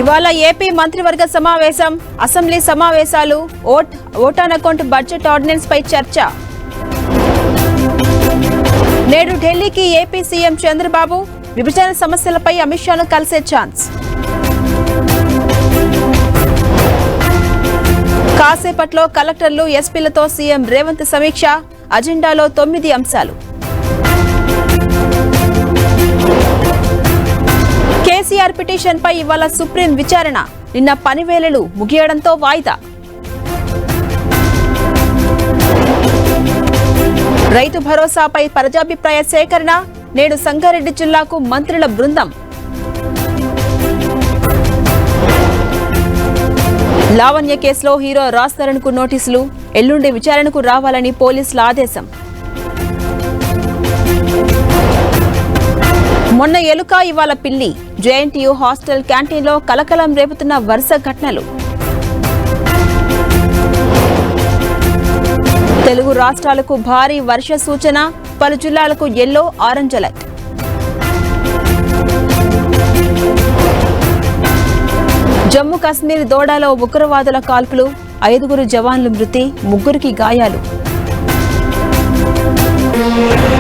ఇవాళ ఏపీ మంత్రివర్గ సమావేశం, అసెంబ్లీ సమావేశాలు, vote on account budget ordinance పై చర్చ. నేడు ఢిల్లీకి ఏపీ సీఎం చంద్రబాబు, విభజన సమస్యలపై అమిత్ షాను కలిసే ఛాన్స్. కాసేపట్లో కలెక్టర్లు, ఎస్పీలతో సీఎం రేవంత్ సమీక్ష. అజెండాలో 9 అంశాలు. కేసీఆర్ పిటిషన్ పై ఇవాళ సుప్రీం విచారణ. నిన్న పనివేళలు ముగియడంతో వాయిదా. రైతు భరోసాపై ప్రజాభిప్రాయ సేకరణ. నేడు సంగారెడ్డి జిల్లాకు మంత్రుల బృందం. లావణ్య కేసులో హీరో రాజ్ తరుణ్ కు నోటీసులు. ఎల్లుండి విచారణకు రావాలని పోలీసుల ఆదేశం. మొన్న ఎలుక, ఇవాళ పిల్లి. జేఎన్టీయూ హాస్టల్ క్యాంటీన్లో కలకలం రేపుతున్న వరుస ఘటనలు. తెలుగు రాష్ట్రాలకు భారీ వర్ష సూచన. పలు జిల్లాలకు yellow, orange alert. Jammu Kashmir దోడాలో ఉగ్రవాదుల కాల్పులు. 5 జవాన్లు మృతి, 3 గాయాలు.